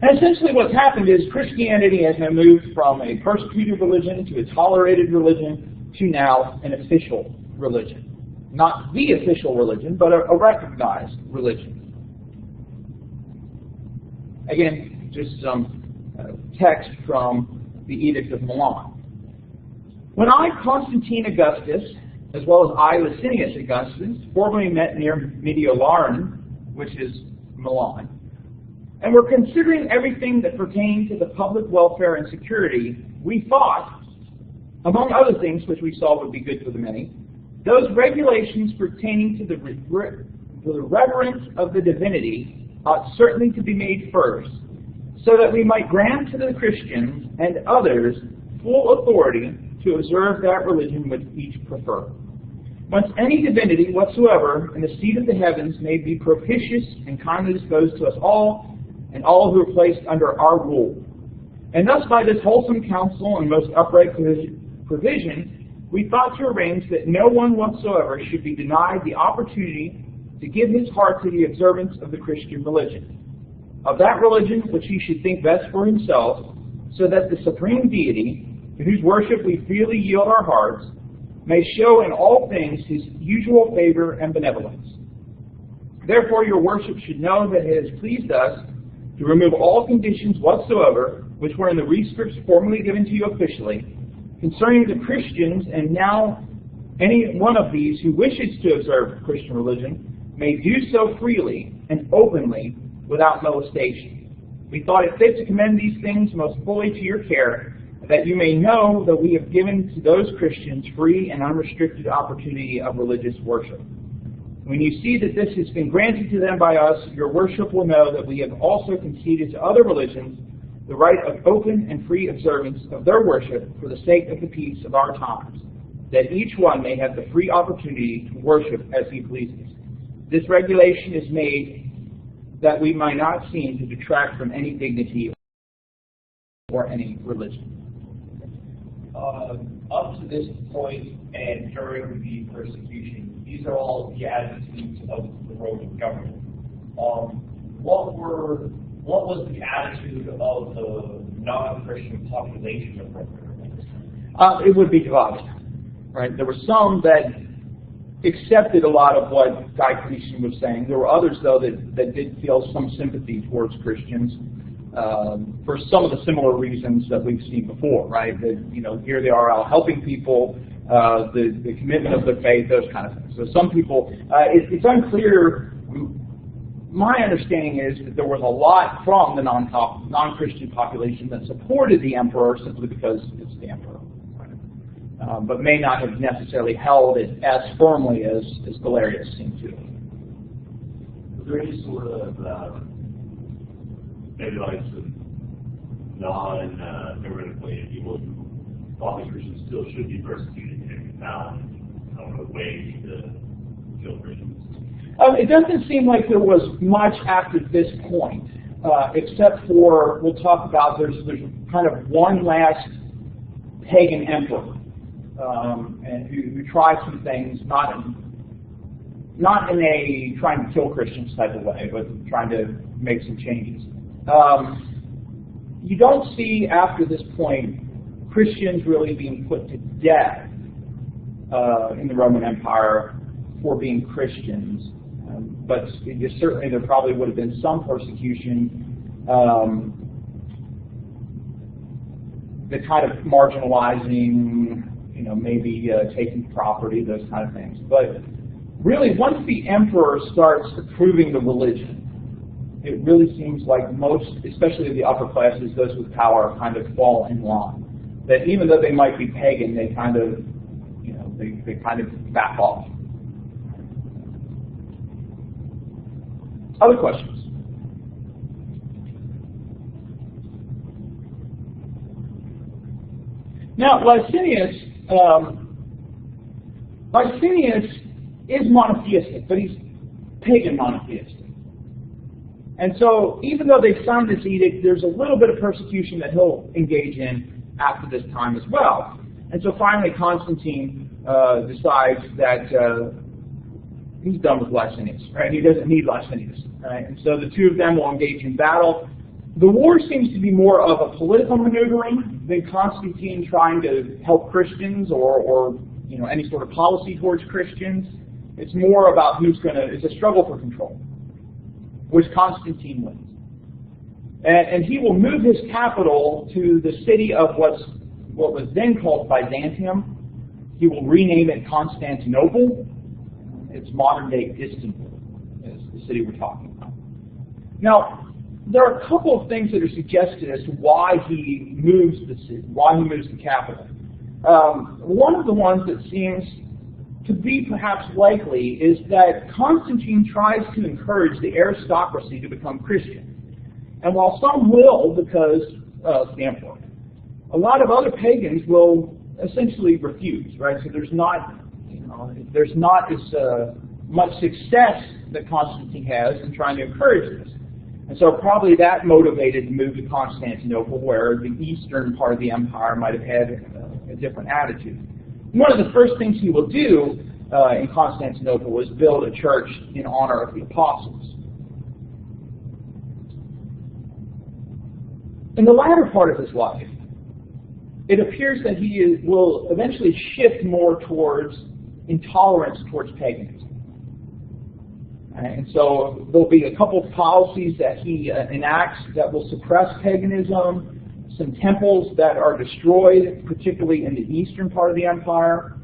And essentially what's happened is Christianity has now moved from a persecuted religion to a tolerated religion to now an official religion. Not the official religion, but a recognized religion. Again, just some text from the Edict of Milan. When I, Constantine Augustus, as well as I, Licinius Augustus, formerly met near Mediolarum, which is Milan, and were considering everything that pertained to the public welfare and security, we thought, among other things which we saw would be good for the many, those regulations pertaining to the reverence of the divinity ought certainly to be made first, so that we might grant to the Christians and others full authority to observe that religion which each prefer. Whence any divinity whatsoever in the seat of the heavens may be propitious and kindly disposed to us all, and all who are placed under our rule. And thus by this wholesome counsel and most upright provision, we thought to arrange that no one whatsoever should be denied the opportunity to give his heart to the observance of the Christian religion, of that religion which he should think best for himself, so that the supreme deity, to whose worship we freely yield our hearts, may show in all things his usual favor and benevolence. Therefore your worship should know that it has pleased us to remove all conditions whatsoever which were in the rescripts formerly given to you officially, concerning the Christians, and now any one of these who wishes to observe the Christian religion may do so freely and openly without molestation. We thought it fit to commend these things most fully to your care, that you may know that we have given to those Christians free and unrestricted opportunity of religious worship. When you see that this has been granted to them by us, your worship will know that we have also conceded to other religions the right of open and free observance of their worship for the sake of the peace of our times, that each one may have the free opportunity to worship as he pleases. This regulation is made that we might not seem to detract from any dignity or any religion. Up to this point and during the persecution, these are all the attitudes of the Roman government. What was the attitude of the non-Christian population of Rome? It would be divided, right? There were some that accepted a lot of what Diocletian was saying. There were others, though, that did feel some sympathy towards Christians for some of the similar reasons that we've seen before, right? That, you know, here they are out helping people, the commitment of their faith, those kind of things. So some people, it's unclear. My understanding is that there was a lot from the non-Christian population that supported the emperor simply because it's the emperor, right? But may not have necessarily held it as firmly as Galerius seemed to. Was there any sort of maybe like some non-heretical people who thought that Christians still should be persecuted and found, I don't know, ways to kill Christians? It doesn't seem like there was much after this point, except for, we'll talk about, there's kind of one last pagan emperor and who tried some things, not in a trying to kill Christians type of way, but trying to make some changes. You don't see after this point Christians really being put to death in the Roman Empire for being Christians. But certainly there probably would have been some persecution, the kind of marginalizing, you know, maybe taking property, those kind of things. But really, once the emperor starts approving the religion, it really seems like most, especially the upper classes, those with power, kind of fall in line. That even though they might be pagan, they kind of, you know, they kind of back off. Other questions? Now, Licinius is monotheistic, but he's pagan monotheistic. And so, even though they signed this edict, there's a little bit of persecution that he'll engage in after this time as well. And so finally, Constantine decides that he's done with Licinius, right? He doesn't need Licinius, right? And so the two of them will engage in battle. The war seems to be more of a political maneuvering than Constantine trying to help Christians or any sort of policy towards Christians. It's more about it's a struggle for control, which Constantine wins. And he will move his capital to the city of what was then called Byzantium. He will rename it Constantinople. It's modern-day Istanbul, is the city we're talking about. Now, there are a couple of things that are suggested as to why he moves the city, why he moves the capital. One of the ones that seems to be perhaps likely is that Constantine tries to encourage the aristocracy to become Christian. And while some will because of the emperor, a lot of other pagans will essentially refuse, right? So there's not as much success that Constantine has in trying to encourage this. And so probably that motivated the move to Constantinople, where the eastern part of the empire might have had a different attitude. One of the first things he will do in Constantinople was build a church in honor of the apostles. In the latter part of his life, it appears that he will eventually shift more towards intolerance towards paganism. And so there'll be a couple of policies that he enacts that will suppress paganism, some temples that are destroyed, particularly in the eastern part of the empire.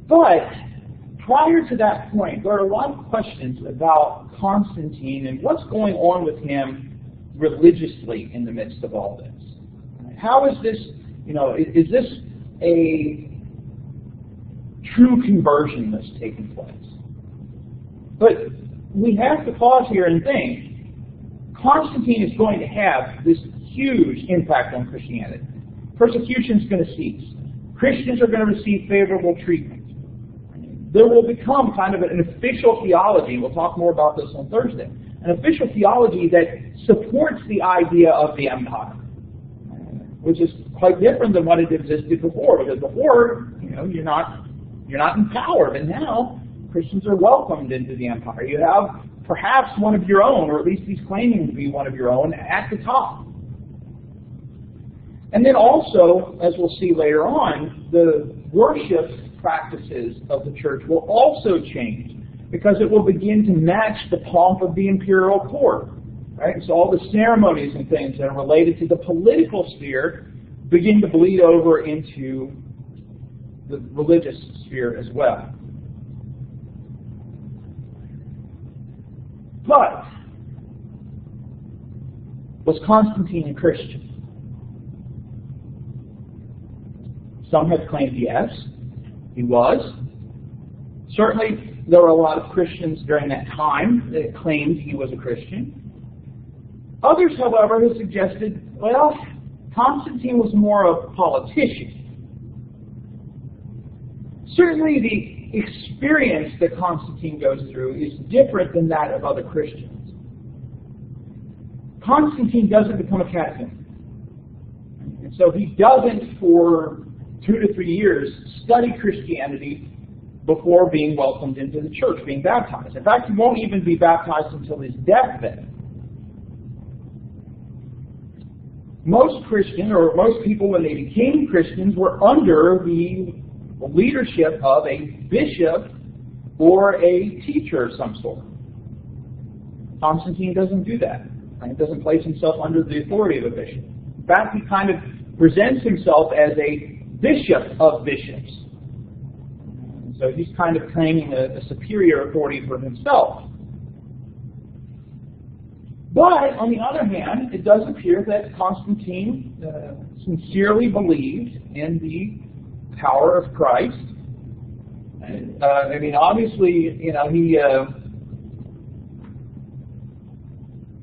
But prior to that point, there are a lot of questions about Constantine and what's going on with him religiously in the midst of all this. How is this, is this a true conversion that's taking place? But we have to pause here and think. Constantine is going to have this huge impact on Christianity. Persecution is going to cease. Christians are going to receive favorable treatment. There will become kind of an official theology, we'll talk more about this on Thursday, an official theology that supports the idea of the empire, which is quite different than what had existed before. Because before, you're not in power, but now Christians are welcomed into the empire. You have perhaps one of your own, or at least he's claiming to be one of your own, at the top. And then also, as we'll see later on, the worship practices of the church will also change, because it will begin to match the pomp of the imperial court. Right? So all the ceremonies and things that are related to the political sphere begin to bleed over into the religious sphere as well. But was Constantine a Christian? Some have claimed yes, he was. Certainly, there were a lot of Christians during that time that claimed he was a Christian. Others, however, have suggested, well, Constantine was more a politician. Certainly, the experience that Constantine goes through is different than that of other Christians. Constantine doesn't become a catechist. And so he doesn't, for 2 to 3 years, study Christianity before being welcomed into the church, being baptized. In fact, he won't even be baptized until his deathbed. Most Christians, or most people when they became Christians, were under the leadership of a bishop or a teacher of some sort. Constantine doesn't do that. He doesn't place himself under the authority of a bishop. In fact, he kind of presents himself as a bishop of bishops. So he's kind of claiming a superior authority for himself. But, on the other hand, it does appear that Constantine sincerely believed in the power of Christ. Obviously,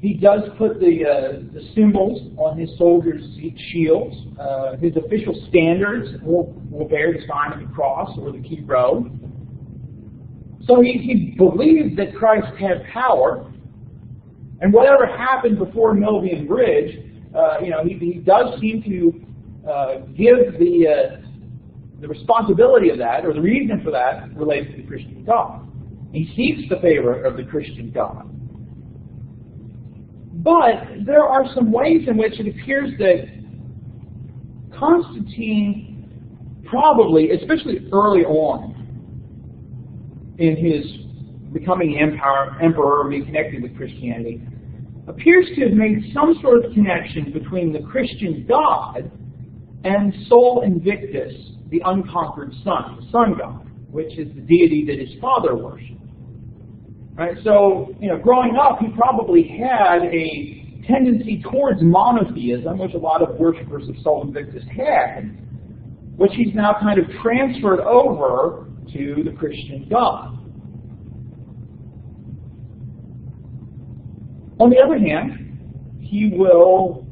he does put the symbols on his soldiers' shields. His official standards will bear the sign of the cross or the key row. So he believed that Christ had power. And whatever happened before Milvian Bridge, he does seem to give the responsibility of that, or the reason for that, related to the Christian God. He seeks the favor of the Christian God. But there are some ways in which it appears that Constantine probably, especially early on in his becoming emperor and being connected with Christianity, appears to have made some sort of connection between the Christian God and Sol Invictus, the unconquered sun, the sun god, which is the deity that his father worshipped. Right? So, growing up, he probably had a tendency towards monotheism, which a lot of worshippers of Sol Invictus had, which he's now kind of transferred over to the Christian God. On the other hand, he will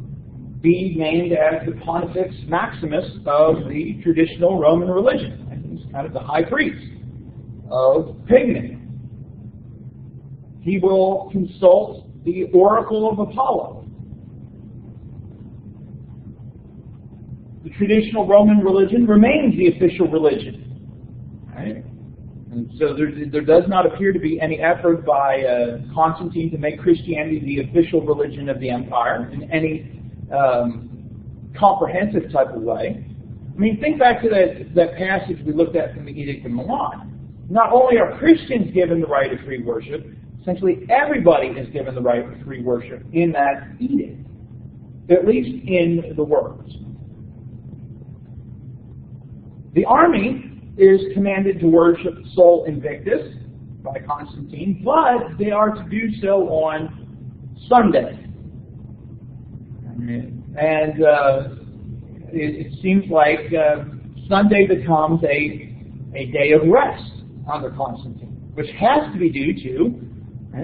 be named as the Pontifex Maximus of the traditional Roman religion. And he's kind of the high priest of paganism. He will consult the oracle of Apollo. The traditional Roman religion remains the official religion. Right? And so there does not appear to be any effort by Constantine to make Christianity the official religion of the empire in any comprehensive type of way. I mean, think back to that passage we looked at from the Edict of Milan. Not only are Christians given the right of free worship, essentially everybody is given the right of free worship in that edict, at least in the words. The army is commanded to worship Sol Invictus by Constantine, but they are to do so on Sunday. And it seems like Sunday becomes a day of rest under Constantine, which has to be due to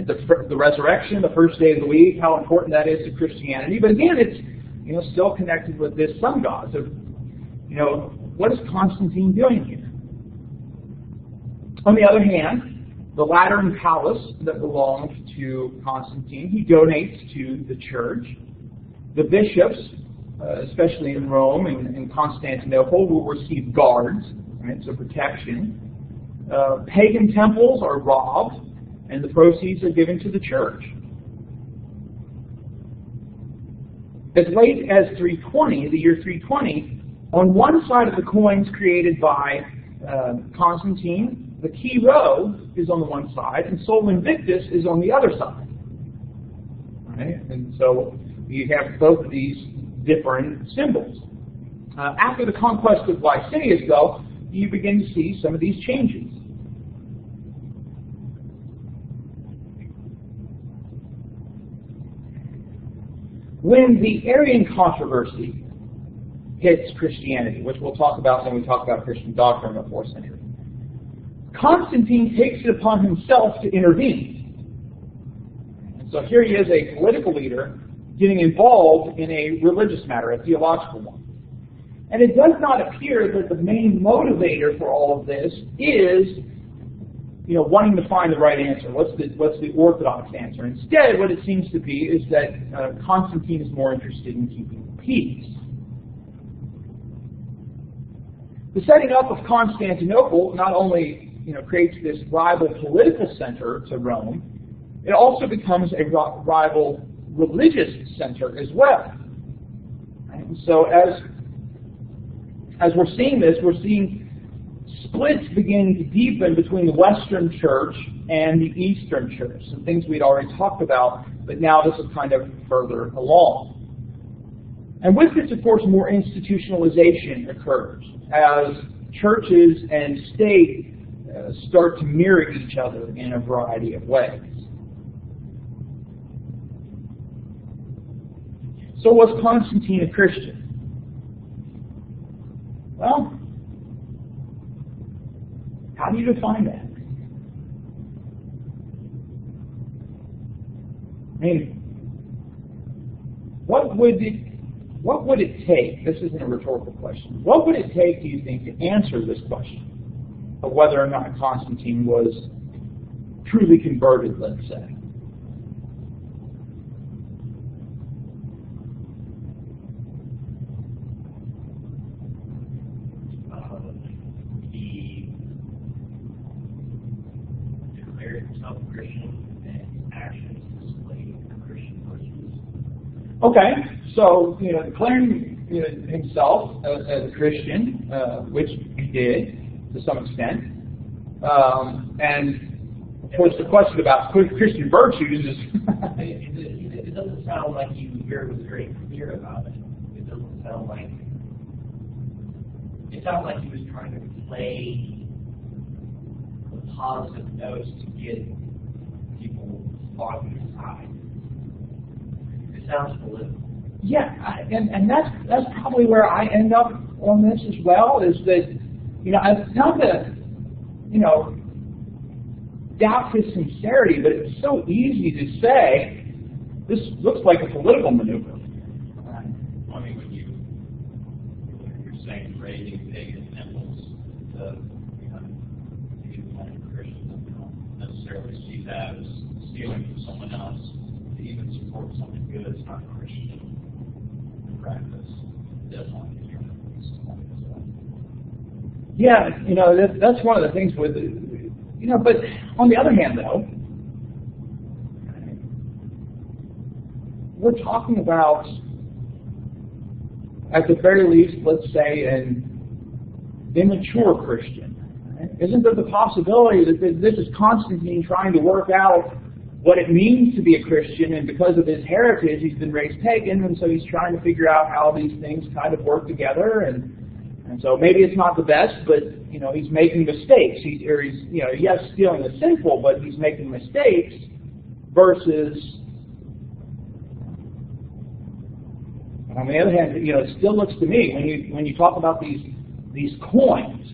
the resurrection, the first day of the week, how important that is to Christianity. But again, it's still connected with this sun god. So, what is Constantine doing here? On the other hand, the Lateran palace that belonged to Constantine, he donates to the church. The bishops, especially in Rome and in Constantinople, will receive guards, right, so protection. Pagan temples are robbed, and the proceeds are given to the church. As late as 320, the year 320, on one side of the coins created by Constantine, the key row is on the one side, and Sol Invictus is on the other side. Right? And so you have both of these different symbols. After the conquest of Licinius, though, you begin to see some of these changes. When the Arian controversy hits Christianity, which we'll talk about when we talk about Christian doctrine in the 4th century, Constantine takes it upon himself to intervene. And so here he is, a political leader, getting involved in a religious matter, a theological one. And it does not appear that the main motivator for all of this is, wanting to find the right answer. What's the orthodox answer? Instead, what it seems to be is that Constantine is more interested in keeping peace. The setting up of Constantinople not only creates this rival political center to Rome, it also becomes a rival religious center as well. And so as we're seeing this, we're seeing splits beginning to deepen between the Western Church and the Eastern Church, some things we'd already talked about, but now this is kind of further along. And with this, of course, more institutionalization occurs as churches and state start to mirror each other in a variety of ways. So was Constantine a Christian? Well, how do you define that? I mean, what would it take? This isn't a rhetorical question. What would it take, do you think, to answer this question of whether or not Constantine was truly converted, let's say? He declared himself Christian, and his actions displayed Christian virtues. Okay, so declaring himself as a Christian, which he did to some extent, and of course the question about Christian virtues is. It doesn't sound like he was very clear about it. It doesn't sound like. It sounds like he was trying to play the positive notes to get people on his side. It sounds political. Yeah, and that's probably where I end up on this as well. Is that not to doubt his sincerity, but it's so easy to say this looks like a political maneuver. I mean, when you're saying raiding pagan temples to become Christians, you don't necessarily see that as stealing from someone else. To even support something good is not Christian in practice. It does not get your Yeah, that's one of the things with but on the other hand, though, we're talking about, at the very least, let's say, an immature Christian. Right? Isn't there the possibility that this is Constantine trying to work out what it means to be a Christian, and because of his heritage, he's been raised pagan, and so he's trying to figure out how these things kind of work together, and so maybe it's not the best, but he's making mistakes. Yes, stealing is sinful, but he's making mistakes versus. On the other hand, it still looks to me when you talk about these coins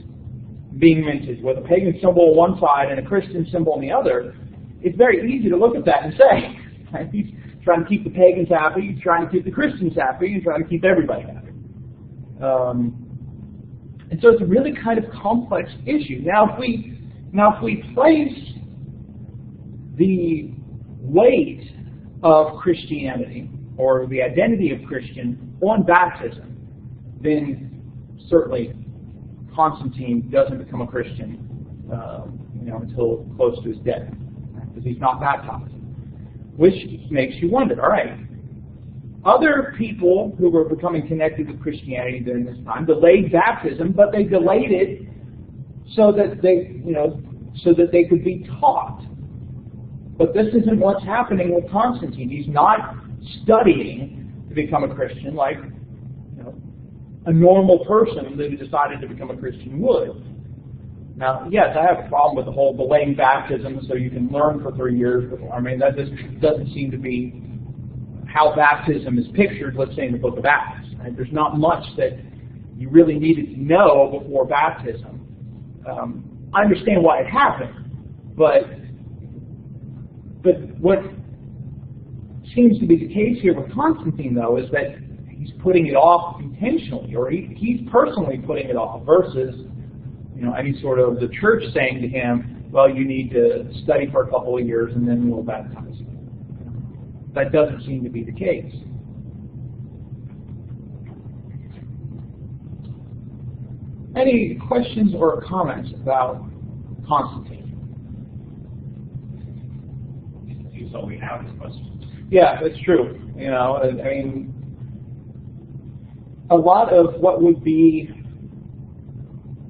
being minted with a pagan symbol on one side and a Christian symbol on the other, it's very easy to look at that and say, right, he's trying to keep the pagans happy, he's trying to keep the Christians happy, he's trying to keep everybody happy. And so it's a really kind of complex issue. Now, if we place the weight of Christianity or the identity of Christian on baptism, then certainly Constantine doesn't become a Christian until close to his death, because he's not baptized. Which makes you wonder, all right, other people who were becoming connected with Christianity during this time delayed baptism, but they delayed it so that they could be taught. But this isn't what's happening with Constantine. He's not studying to become a Christian like a normal person who decided to become a Christian would. Now, yes, I have a problem with the whole delaying baptism so you can learn for 3 years before. I mean, that just doesn't seem to be how baptism is pictured, let's say, in the book of Acts. Right? There's not much that you really needed to know before baptism. I understand why it happened, but what seems to be the case here with Constantine, though, is that he's putting it off intentionally, or he's personally putting it off, versus any sort of the church saying to him, well, you need to study for a couple of years and then we'll baptize you. That doesn't seem to be the case. Any questions or comments about Constantine? So we have this question. Yeah, that's true. I mean, a lot of what would be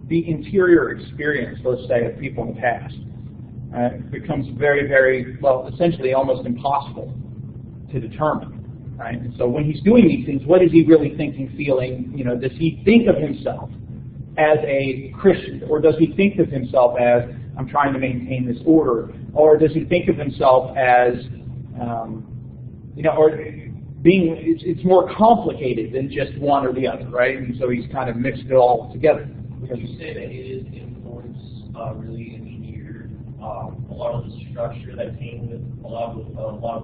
the interior experience, let's say, of people in the past becomes very, very, essentially almost impossible to determine. Right? And so when he's doing these things, what is he really thinking, feeling? Does he think of himself as a Christian, or does he think of himself as, I'm trying to maintain this order, or does he think of himself as, or being, it's more complicated than just one or the other, right? And so he's kind of mixed it all together. Would you say that his influence really engineered a lot of the structure that came with a lot of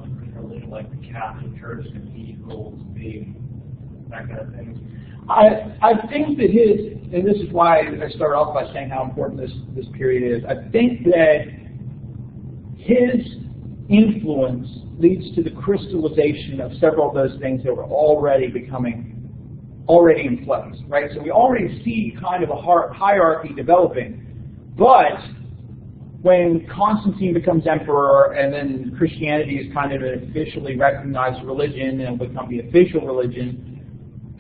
the Christian religion, like the Catholic Church, cathedrals, that kind of thing? I think that and this is why I started off by saying how important this period is. I think that his influence leads to the crystallization of several of those things that were already in place, right? So we already see kind of a hierarchy developing, but when Constantine becomes emperor and then Christianity is kind of an officially recognized religion and will become the official religion,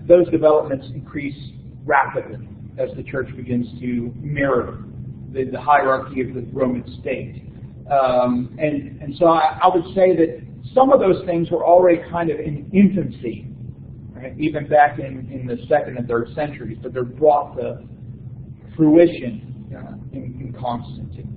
those developments increase rapidly as the church begins to mirror the hierarchy of the Roman state. And so I would say that some of those things were already kind of in infancy, right? Even back in the 2nd and 3rd centuries, but they're brought to fruition in Constantine.